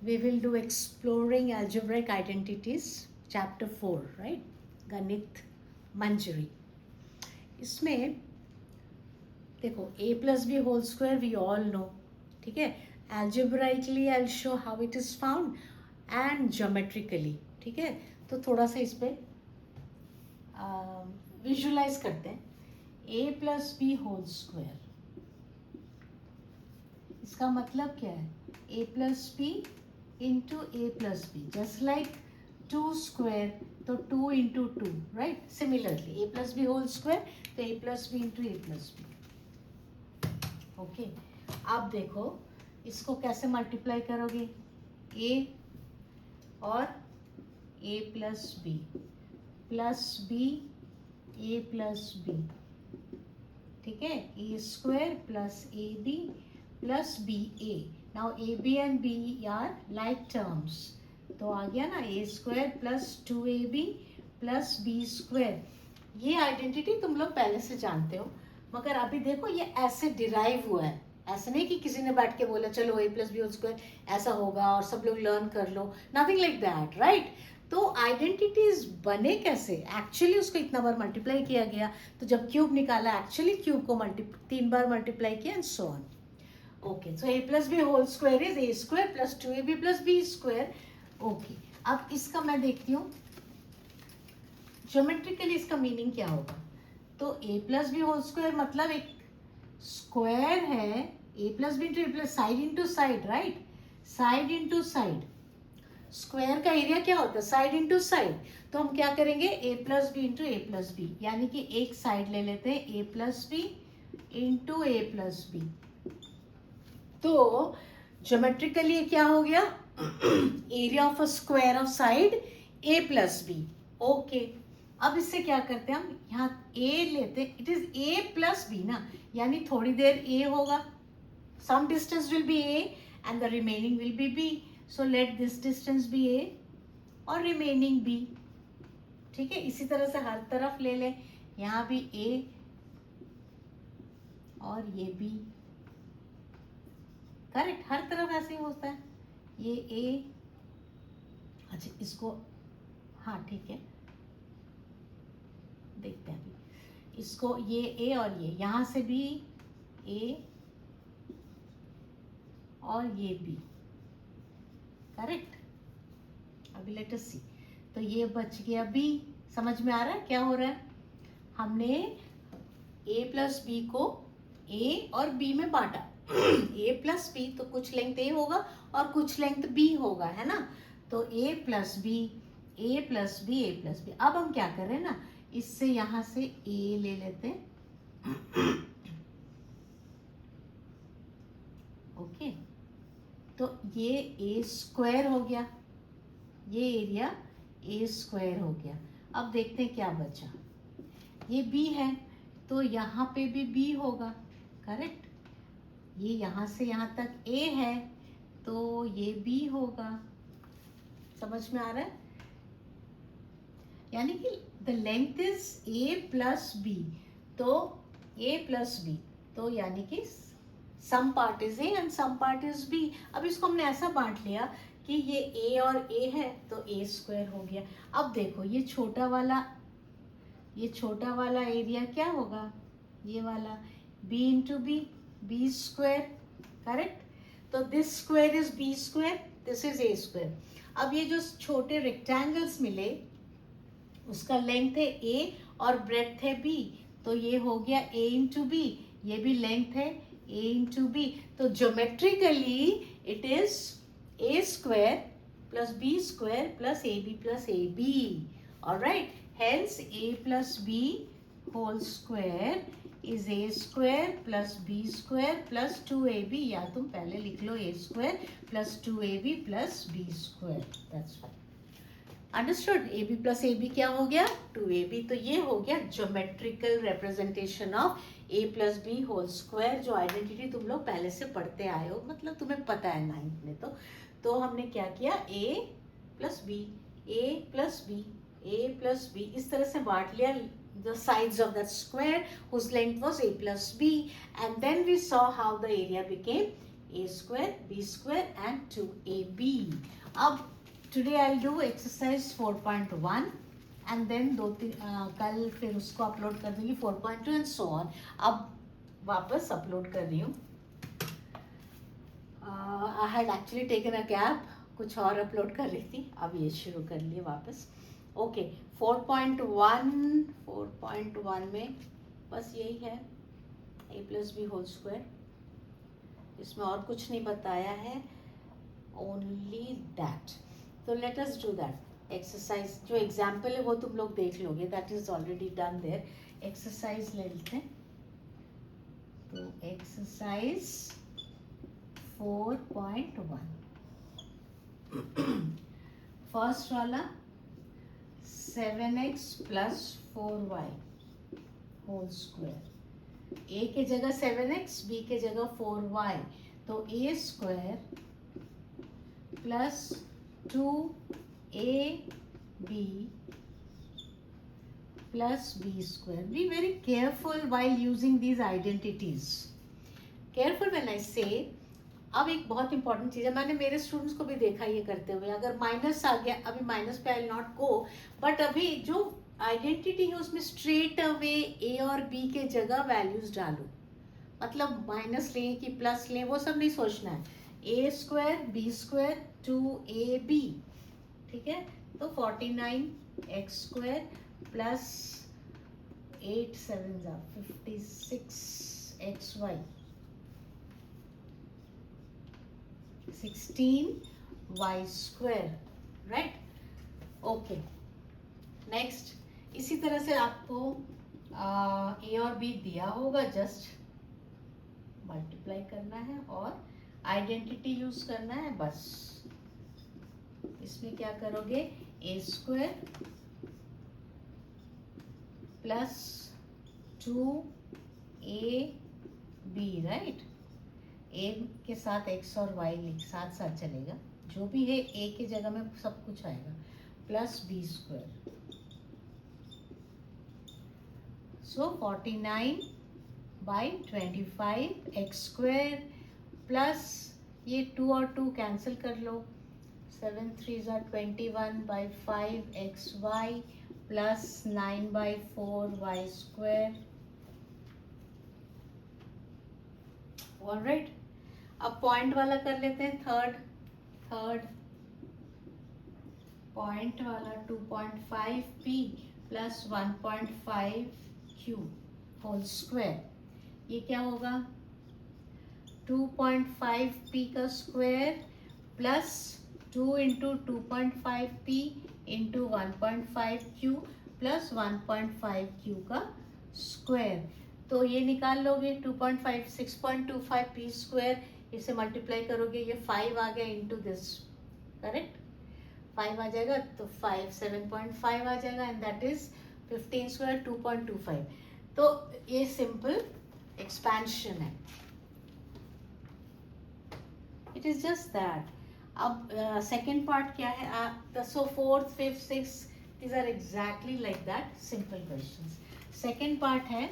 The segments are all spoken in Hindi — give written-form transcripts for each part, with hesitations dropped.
we will do exploring algebraic identities chapter 4, right? गणित मंजरी. इसमें देखो a plus b whole square we all know, ठीक है. algebraically I'll show how it is found and geometrically, ठीक है. तो थोड़ा सा इस पे विजुलाइज करते हैं. a plus b whole square, इसका मतलब क्या है? a plus b into a plus b, just like 2 square तो 2 into 2, right? Similarly a plus b whole square तो a plus b into a plus b. Okay, अब देखो इसको कैसे मल्टीप्लाई करोगे? a और a plus b plus b a plus b, ठीक है. a square plus ab plus ba. now ab and b are like terms, तो आ गया ना a square plus 2ab plus b square. ये आइडेंटिटी तुम लोग पहले से जानते हो, मगर अभी देखो ये ऐसे डिराइव हुआ है. ऐसा नहीं कि किसी ने बैठ के बोला चलो a plus B whole square ऐसा होगा और सब लोग लर्न कर लो. Nothing like that, right? तो आइडेंटिटीज बने कैसे? एक्चुअली उसको इतना बार मल्टीप्लाई किया गया, तो जब क्यूब निकाला एक्चुअली क्यूब को 3 बार मल्टीप्लाई किया and so on. Okay, so a plus B whole square is a square plus 2ab plus b square. Okay, अब इसका मैं देखती हूँ ज्योमेट्रिकली इसका मीनिंग क्या होगा. तो a plus B whole square मतलब एक स्क्वायर है, a plus B into A plus side into side, right? Side into side. Square का एरिया क्या होता है? Side into side. तो हम क्या करेंगे? a plus B into A plus B, यानी कि एक साइड ले लेते हैं a plus B into A plus B. तो ज्योमेट्रिकली क्या हो गया? Area of a square of side a plus B. Okay, अब इससे क्या करते हैं हम? यहाँ a लेते, it is a plus B ना, यानी थोड़ी देर a होगा, some distance will be a and the remaining will be b. So let this distance be a और रिमेनिंग b, ठीक है. इसी तरह से हर तरफ ले लें, यहाँ भी a और ये b, करेक्ट. हर तरफ ऐसे ही होता है. ये a, अच्छा इसको, हाँ ठीक है, देखते हैं अभी इसको. ये a और ये, यहाँ से भी a और ये b, करेक्ट. अभी लेट अस सी. तो ये बच गया b. समझ में आ रहा है क्या हो रहा है? हमने a प्लस बी को a और b में बांटा. a प्लस बी तो कुछ लेंथ a होगा और कुछ लेंथ b होगा, है ना. तो a plus B, a plus B, a plus B. अब हम क्या करें ना, इससे यहाँ से a ले लेते हैं. ओके, तो ये a स्क्वायर हो गया, ये एरिया a स्क्वायर हो गया. अब देखते हैं क्या बचा. ये b है तो यहाँ पे भी b होगा, करेक्ट. ये यहाँ से यहाँ तक a है तो ये b होगा. समझ में आ रहा है? यानी कि the length is a plus B, तो a प्लस बी, तो यानी कि some part is a and some part is b. अब इसको हमने ऐसा बांट लिया कि ये a और a है तो a स्क्वायर हो गया. अब देखो ये छोटा वाला एरिया क्या होगा? ये वाला b into B, B square, correct. तो this square is b square, this is a square. अब ये जो छोटे रेक्टेंगल्स मिले उसका लेंथ है a और ब्रेड्थ है b, तो ये हो गया a इंटू बी. ये भी लेंथ है a इंटू बी. तो geometrically it is a square plus b square plus ab plus ab. Alright, hence a plus b whole square is a square plus b square plus 2ab, या तुम पहले लिख लो a square plus 2ab plus b square. That's fine. Understood? ab plus ab क्या हो गया? 2ab. तो ये हो गया geometrical representation of a plus B whole square, जो आइडेंटिटी तुम लोग पहले से पढ़ते आए हो, मतलब तुम्हें पता है 9th में. तो हमने क्या किया? a plus B, a plus B, a plus B, इस तरह से बांट लिया the sides of that square whose length was a plus b, and then we saw how the area became a square, b square and 2ab. अब today I'll do exercise 4.1 and then कल फिर उसको अपलोड कर दूँगी 4.2 and so on. अब वापस अपलोड कर रही हूँ. I had actually taken a gap, कुछ और अपलोड कर रही थी, अब ये शुरू कर लिए वापस. ओके 4.1 में बस यही है a plus B whole square. इसमें और कुछ नहीं बताया है, ओनली दैट. तो let us do that exercise. जो एग्जाम्पल है वो तुम लोग देख लोगे, that is already done there. Exercise ले लेते हैं. तो एक्सरसाइज 4.1 फर्स्ट वाला 7x plus 4y whole square. a के जगह 7x, b के जगह 4y, तो a square plus 2ab plus b square. Be very careful while using these identities. Careful when I से. अब एक बहुत इंपॉर्टेंट चीज़ है, मैंने मेरे स्टूडेंट्स को भी देखा ये करते हुए. अगर माइनस आ गया, अभी माइनस पे आई नॉट गो, बट अभी जो आइडेंटिटी है उसमें स्ट्रेट अवे ए और बी के जगह वैल्यूज डालो. मतलब माइनस लें कि प्लस लें वो सब नहीं सोचना है. ए स्क्वायर बी स्क्वायर 2ab, ठीक है. तो 49x square plus 8 7 56xy 16y square, right. Okay next. इसी तरह से आपको ए और बी दिया होगा, जस्ट मल्टीप्लाई करना है और आइडेंटिटी यूज करना है बस. इसमें क्या करोगे, ए स्क्वायर प्लस 2ab, राइट. ए के साथ x और y साथ साथ चलेगा, जो भी है a के जगह में सब कुछ आएगा, प्लस b स्क्वायर. सो 49/25 x स्क्वायर प्लस ये 2 और 2 कैंसिल कर लो, 7 3 21/5 xy plus 9/4 y square. Alright. अब पॉइंट वाला कर लेते हैं. थर्ड पॉइंट वाला 2.5p plus 1.5q whole square. ये क्या होगा, 2.5p का square plus 2 into 2.5p into 1.5q plus 1.5q का स्क्वायर. तो ये निकाल लोगे 2.5 6.25p स्क्वायर. इसे मल्टीप्लाई करोगे, ये 5 आ गया इंटू दिस, करेक्ट. 5 आ जाएगा तो 5 7.5 आ जाएगा एंड दैट इज 15 स्क्वायर 2.25. तो ये सिंपल एक्सपेंशन है. It is just that. अब सेकेंड पार्ट क्या है, so fourth fifth six these are exactly like that simple questions. Second part है,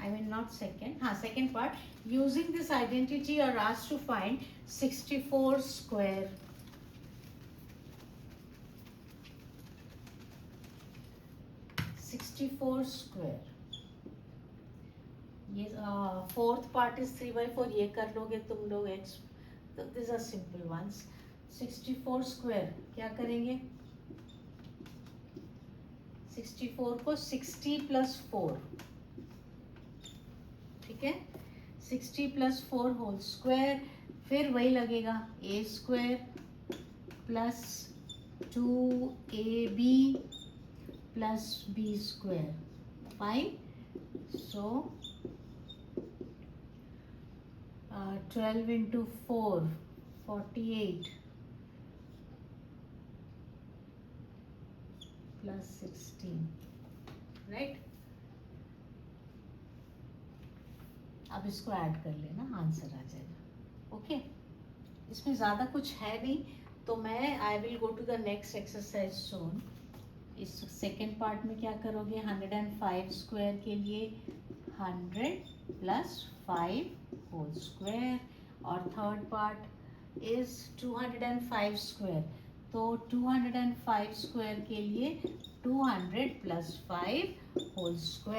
I mean not second, second part. Using this identity you are asked to find 64 square. 64 square. ये fourth part is 3/4. ये कर लोगे तुम लोग x. तो these are simple ones. 64 square क्या करेंगे, 64 को 60 plus 4, ठीक है. 60 प्लस 4 होल स्क्वायर. फिर वही लगेगा, A square plus 2ab plus B square. Fine. So 12 into 4 48 plus 16, right. अब इसको ऐड कर लेना, आंसर आ जाएगा. ओके. इसमें ज़्यादा कुछ है नहीं, तो मैं I will go to the next exercise soon. इस सेकेंड पार्ट में क्या करोगे, 105 स्क्वायर के लिए 100 प्लस 5 होल स्क्वायर. और थर्ड पार्ट इज 205 स्क्वायर, तो 205 स्क्वायर के लिए 200 + 5 होल स्क्वायर।